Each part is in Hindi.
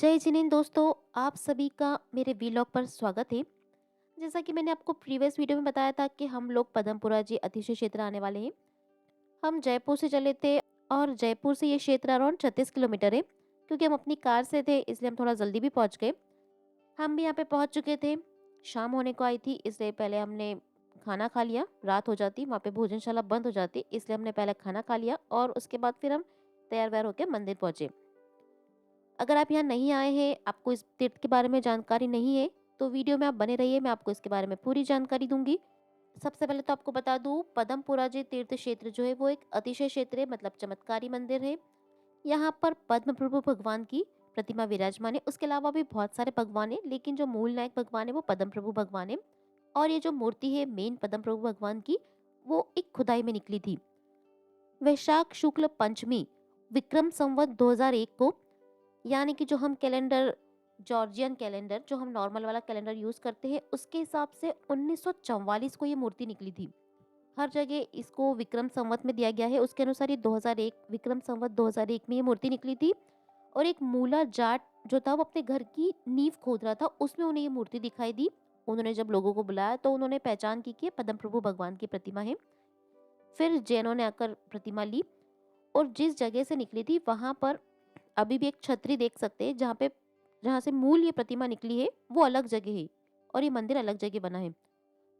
जय जिनेंद्र दोस्तों, आप सभी का मेरे वीलॉग पर स्वागत है। जैसा कि मैंने आपको प्रीवियस वीडियो में बताया था कि हम लोग पदमपुरा जी अतिशय क्षेत्र आने वाले हैं। हम जयपुर से चले थे और जयपुर से ये क्षेत्र अराउंड 36 किलोमीटर है। क्योंकि हम अपनी कार से थे इसलिए हम थोड़ा जल्दी भी पहुंच गए। हम भी यहाँ पे पहुंच चुके थे। शाम होने को आई थी इसलिए पहले हमने खाना खा लिया। रात हो जाती वहाँ पे भोजनशाला बंद हो जाती, इसलिए हमने पहले खाना खा लिया और उसके बाद फिर हम तैयार वैयार होकर मंदिर पहुंचे। अगर आप यहाँ नहीं आए हैं, आपको इस तीर्थ के बारे में जानकारी नहीं है, तो वीडियो में आप बने रहिए, मैं आपको इसके बारे में पूरी जानकारी दूंगी। सबसे पहले तो आपको बता दूं, पदमपुरा जी तीर्थ क्षेत्र जो है वो एक अतिशय क्षेत्र है, मतलब चमत्कारी मंदिर है। यहाँ पर पद्म प्रभु भगवान की प्रतिमा विराजमान है। उसके अलावा भी बहुत सारे भगवान है, लेकिन जो मूल नायक भगवान है वो पद्म प्रभु भगवान है। और ये जो मूर्ति है मेन पद्म प्रभु भगवान की, वो एक खुदाई में निकली थी। वैशाख शुक्ल पंचमी विक्रम संवत 2001 को, यानी कि जो हम कैलेंडर, जॉर्जियन कैलेंडर, जो हम नॉर्मल वाला कैलेंडर यूज करते हैं, उसके हिसाब से 1944 को ये मूर्ति निकली थी। हर जगह इसको विक्रम संवत में दिया गया है, उसके अनुसार ये 2001 विक्रम संवत 2001 में ये मूर्ति निकली थी। और एक मूला जाट जो था वो अपने घर की नींव खोद रहा था, उसमें उन्हें ये मूर्ति दिखाई दी। उन्होंने जब लोगों को बुलाया तो उन्होंने पहचान की कि ये पद्म प्रभु भगवान की प्रतिमा है। फिर जैनों ने आकर प्रतिमा ली और जिस जगह से निकली थी वहां पर अभी भी एक छतरी देख सकते हैं, जहाँ से मूल ये प्रतिमा निकली है वो अलग जगह है और ये मंदिर अलग जगह बना है।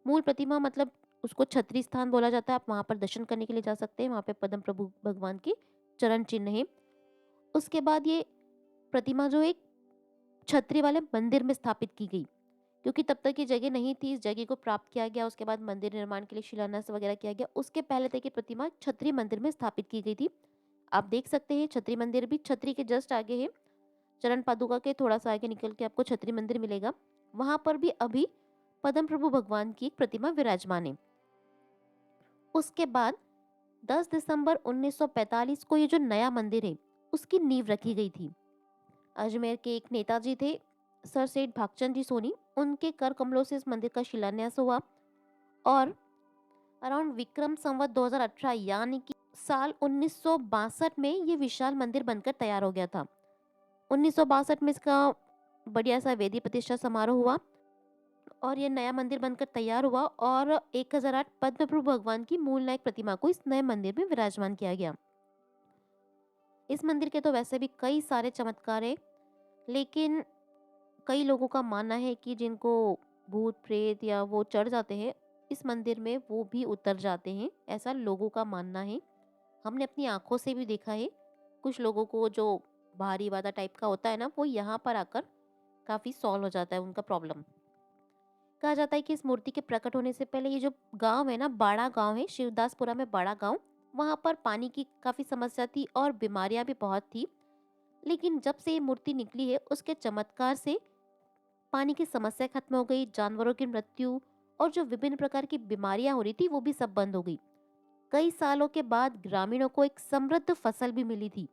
मूल प्रतिमा मतलब उसको छतरी स्थान बोला जाता है। आप वहां पर दर्शन करने के लिए जा सकते हैं। वहां पे पद्म प्रभु भगवान के चरण चिन्ह है। उसके बाद ये प्रतिमा जो एक छतरी वाले मंदिर में स्थापित की गई, क्योंकि तब तक ये जगह नहीं थी। इस जगह को प्राप्त किया गया, उसके बाद मंदिर निर्माण के लिए शिलान्यास वगैरह किया गया। उसके पहले तक ये प्रतिमा छतरी मंदिर में स्थापित की गई थी। आप देख सकते हैं छतरी मंदिर भी छतरी के जस्ट आगे है। चरण पादुका के थोड़ा सा आगे निकल के आपको छतरी मंदिर मिलेगा। वहां पर भी अभी पद्म प्रभु भगवान की एक प्रतिमा विराजमान है। उसके बाद 10 दिसंबर 1945 को ये जो नया मंदिर है उसकी नींव रखी गई थी। अजमेर के एक नेताजी थे, सर सेठ भागचंद जी सोनी, उनके कर कमलों से इस मंदिर का शिलान्यास हुआ। और अराउंड विक्रम संवत 2018 यानी कि साल 1962 में ये विशाल मंदिर बनकर तैयार हो गया था। 1962 में इसका बढ़िया सा वेदी प्रतिष्ठा समारोह हुआ और ये नया मंदिर बनकर तैयार हुआ और 1008 पद्म प्रभु भगवान की मूल नायक प्रतिमा को इस नए मंदिर में विराजमान किया गया। इस मंदिर के तो वैसे भी कई सारे चमत्कार है, लेकिन कई लोगों का मानना है कि जिनको भूत प्रेत या वो चढ़ जाते हैं इस मंदिर में, वो भी उतर जाते हैं, ऐसा लोगों का मानना है। हमने अपनी आंखों से भी देखा है। कुछ लोगों को जो भारी वादा टाइप का होता है ना, वो यहाँ पर आकर काफी सॉल्व हो जाता है उनका प्रॉब्लम। कहा जाता है कि इस मूर्ति के प्रकट होने से पहले ये जो गांव है ना, बाड़ा गांव है, शिवदासपुरा में बाड़ा गांव, वहां पर पानी की काफी समस्या थी और बीमारियां भी बहुत थी। लेकिन जब से ये मूर्ति निकली है उसके चमत्कार से पानी की समस्या खत्म हो गई, जानवरों की मृत्यु और जो विभिन्न प्रकार की बीमारियां हो रही थी वो भी सब बंद हो गई। कई सालों के बाद ग्रामीणों को एक समृद्ध फसल भी मिली थी।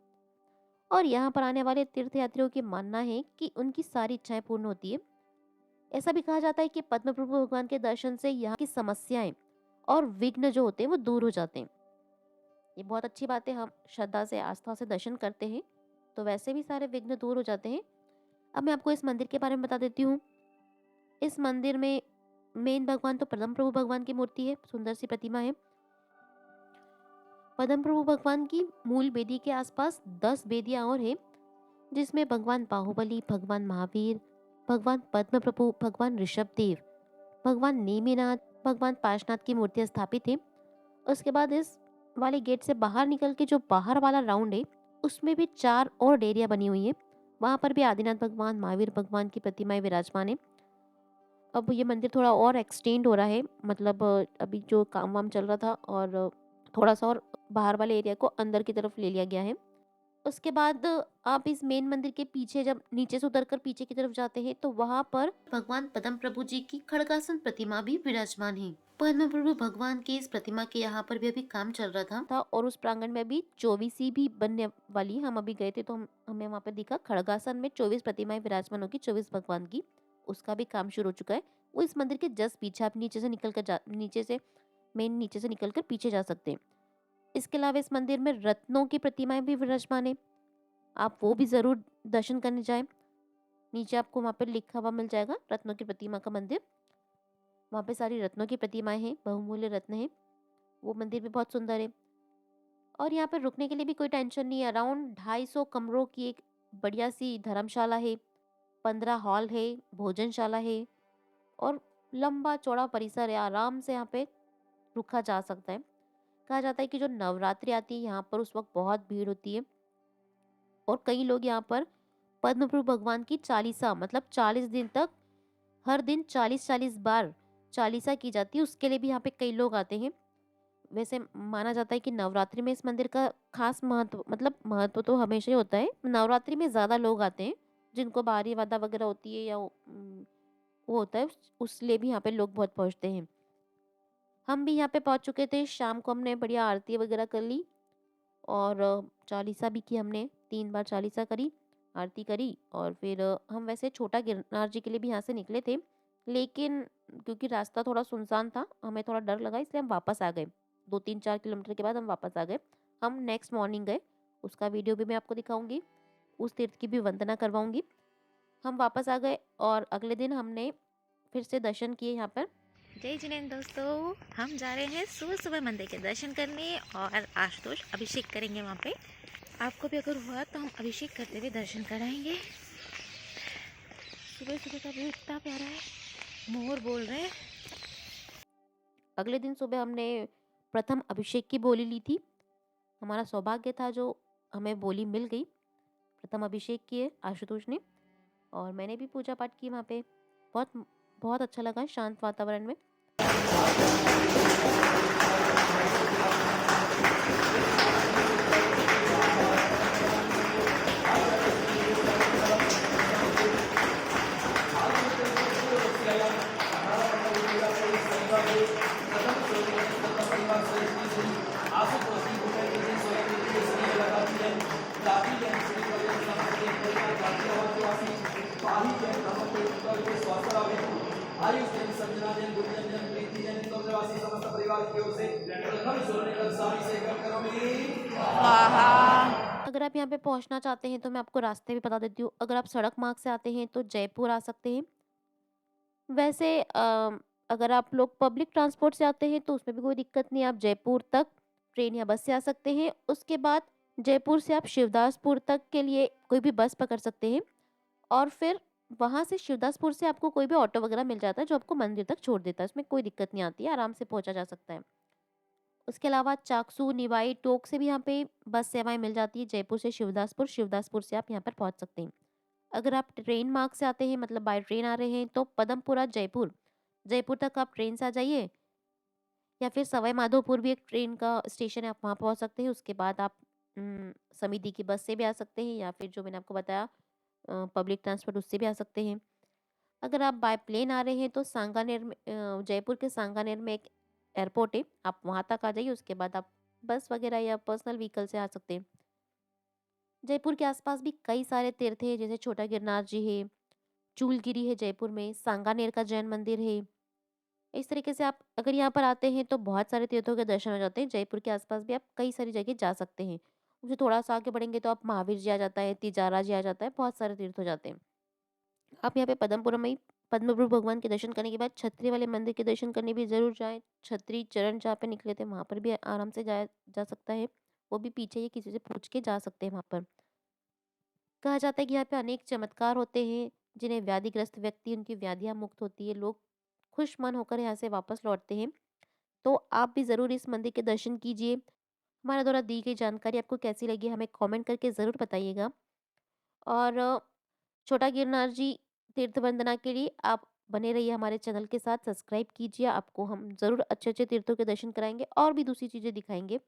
और यहाँ पर आने वाले तीर्थयात्रियों की मानना है कि उनकी सारी इच्छाएं पूर्ण होती है। ऐसा भी कहा जाता है कि पद्म प्रभु भगवान के दर्शन से यहाँ की समस्याएं और विघ्न जो होते हैं वो दूर हो जाते हैं। ये बहुत अच्छी बात है। हम श्रद्धा से आस्था से दर्शन करते हैं तो वैसे भी सारे विघ्न दूर हो जाते हैं। अब मैं आपको इस मंदिर के बारे में बता देती हूँ। इस मंदिर में मेन भगवान तो पद्म प्रभु भगवान की मूर्ति है, सुंदर सी प्रतिमा है। पद्म प्रभु भगवान की मूल वेदी के आसपास 10 वेदियां और है, जिसमें भगवान बाहुबली, भगवान महावीर, भगवान पद्म प्रभु, भगवान ऋषभ देव, भगवान नेमिनाथ, भगवान पार्शनाथ की मूर्तियां स्थापित है। उसके बाद इस वाले गेट से बाहर निकल के जो बाहर वाला राउंड है उसमें भी 4 और डेरिया बनी हुई है। वहां पर भी आदिनाथ भगवान, महावीर भगवान की प्रतिमाएं विराजमान है। अब ये मंदिर थोड़ा और एक्सटेंड हो रहा है, मतलब अभी जो काम वाम चल रहा था और थोड़ा सा और बाहर वाले एरिया को अंदर की तरफ ले लिया गया है। उसके बाद आप इस मेन मंदिर के पीछे जब नीचे से उतरकर पीछे की तरफ जाते हैं तो वहां पर भगवान पद्म प्रभु जी की खड़गासन प्रतिमा भी विराजमान है। पद्म प्रभु भगवान की इस प्रतिमा के यहाँ पर भी अभी काम चल रहा था और उस प्रांगण में भी 24 भी बनने वाली। हम अभी गए थे तो हमें वहां पर दिखा खड़गासन में 24 प्रतिमाएं विराजमान होगी, 24 भगवान की। उसका भी काम शुरू हो चुका है। वो इस मंदिर के जस्ट पीछे, आप नीचे से निकलकर पीछे जा सकते हैं। इसके अलावा इस मंदिर में रत्नों की प्रतिमाएं भी विराजमान है, आप वो भी जरूर दर्शन करने जाएं। नीचे आपको वहाँ पे लिखा हुआ मिल जाएगा रत्नों की प्रतिमा का मंदिर। वहाँ पे सारी रत्नों की प्रतिमाएँ हैं, बहुमूल्य रत्न हैं। वो मंदिर भी बहुत सुंदर है। और यहाँ पे रुकने के लिए भी कोई टेंशन नहीं है। अराउंड 250 कमरों की एक बढ़िया-सी धर्मशाला है, 15 हॉल है, भोजनशाला है और लंबा-चौड़ा परिसर है। आराम से यहाँ पे रुका जा सकता है। कहा जाता है कि जो नवरात्रि आती है यहाँ पर उस वक़्त बहुत भीड़ होती है और कई लोग यहाँ पर पद्म प्रभु भगवान की चालीसा मतलब 40 दिन तक हर दिन 40-40 बार चालीसा की जाती है, उसके लिए भी यहाँ पे कई लोग आते हैं। वैसे माना जाता है कि नवरात्रि में इस मंदिर का खास महत्व मतलब महत्व तो हमेशा ही होता है। नवरात्रि में ज़्यादा लोग आते हैं, जिनको बारी वादा वगैरह होती है या वो होता है उस लिए भी यहाँ पे लोग बहुत पहुँचते हैं। हम भी यहाँ पे पहुँच चुके थे, शाम को हमने बढ़िया आरती वगैरह कर ली और चालीसा भी की हमने, 3 बार चालीसा करी, आरती करी और फिर हम वैसे छोटा गिरनार जी के लिए भी यहाँ से निकले थे। लेकिन क्योंकि रास्ता थोड़ा सुनसान था, हमें थोड़ा डर लगा इसलिए हम वापस आ गए। 2-3-4 किलोमीटर के बाद हम वापस आ गए। हम नेक्स्ट मॉर्निंग गए, उसका वीडियो भी मैं आपको दिखाऊँगी, उस तीर्थ की भी वंदना करवाऊँगी। हम वापस आ गए और अगले दिन हमने फिर से दर्शन किए यहाँ पर। जय जिनेंद्र दोस्तों, हम जा रहे हैं सुबह सुबह मंदिर के दर्शन करने और आशुतोष अभिषेक करेंगे वहाँ पे। आपको भी अगर हुआ तो हम अभिषेक करते हुए दर्शन कराएंगे। सुबह सुबह का व्यू इतना प्यारा है, मोर बोल रहे हैं। अगले दिन सुबह हमने प्रथम अभिषेक की बोली ली थी। हमारा सौभाग्य था जो हमें बोली मिल गई। प्रथम अभिषेक किए आशुतोष ने और मैंने भी पूजा पाठ की वहाँ पे। बहुत बहुत अच्छा लगा शांत वातावरण में। अगर आप यहाँ पे पहुँचना चाहते हैं तो मैं आपको रास्ते भी बता देती हूँ। अगर आप सड़क मार्ग से आते हैं तो जयपुर आ सकते हैं। वैसे अगर आप लोग पब्लिक ट्रांसपोर्ट से आते हैं तो उसमें भी कोई दिक्कत नहीं है। आप जयपुर तक ट्रेन या बस से आ सकते हैं। उसके बाद जयपुर से आप शिवदासपुर तक के लिए कोई भी बस पकड़ सकते हैं और फिर वहाँ से शिवदासपुर से आपको कोई भी ऑटो वगैरह मिल जाता है जो आपको मंदिर तक छोड़ देता है। इसमें कोई दिक्कत नहीं आती है, आराम से पहुँचा जा सकता है। उसके अलावा चाकसू, निवाई, टोंक से भी यहाँ पे बस सेवाएँ मिल जाती है जयपुर से शिवदासपुर, शिवदासपुर से आप यहाँ पर पहुँच सकते हैं। अगर आप ट्रेन मार्ग से आते हैं मतलब बाय ट्रेन आ रहे हैं तो पदमपुरा जयपुर, जयपुर तक आप ट्रेन से आ जाइए या फिर सवाई माधोपुर भी एक ट्रेन का स्टेशन है, आप वहाँ पहुँच सकते हैं। उसके बाद आप समिति की बस से भी आ सकते हैं या फिर जो मैंने आपको बताया पब्लिक ट्रांसपोर्ट उससे भी आ सकते हैं। अगर आप बाय प्लेन आ रहे हैं तो सांगानेर में जयपुर के सांगानेर में एक एयरपोर्ट है, आप वहाँ तक आ जाइए। उसके बाद आप बस वगैरह या पर्सनल व्हीकल से आ सकते हैं। जयपुर के आसपास भी कई सारे तीर्थ हैं जैसे छोटा गिरनार जी है, चूलगिरी है जयपुर में, सांगानेर का जैन मंदिर है। इस तरीके से आप अगर यहाँ पर आते हैं तो बहुत सारे तीर्थों के दर्शन हो जाते हैं। जयपुर के आसपास भी आप कई सारी जगह जा सकते हैं। उससे थोड़ा-सा आगे बढ़ेंगे तो आप महावीर जी आ जाता है, तिजारा जी आ जाता है, बहुत सारे तीर्थ हो जाते हैं। आप यहाँ पे पद्मपुरम में ही पद्म प्रभु भगवान के दर्शन करने के बाद छतरी वाले मंदिर के दर्शन करने भी ज़रूर जाएँ। छतरी चरण जहाँ पे निकले थे वहाँ पर भी आराम से जाया जा सकता है। वो भी पीछे ही किसी से पूछ के जा सकते हैं वहाँ पर। कहा जाता है कि यहाँ पे अनेक चमत्कार होते हैं, जिन्हें व्याधिग्रस्त व्यक्ति उनकी व्याधियाँ मुक्त होती है, लोग खुश मन होकर यहाँ से वापस लौटते हैं। तो आप भी ज़रूर इस मंदिर के दर्शन कीजिए। हमारे द्वारा दी गई जानकारी आपको कैसी लगी हमें कमेंट करके ज़रूर बताइएगा। और छोटा गिरनार जी तीर्थ वंदना के लिए आप बने रहिए हमारे चैनल के साथ, सब्सक्राइब कीजिए। आपको हम ज़रूर अच्छे-अच्छे तीर्थों के दर्शन कराएँगे और भी दूसरी चीज़ें दिखाएँगे।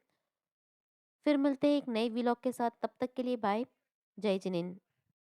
फिर मिलते हैं एक नए व्लॉग के साथ, तब तक के लिए बाय। जय जिनेंद्र।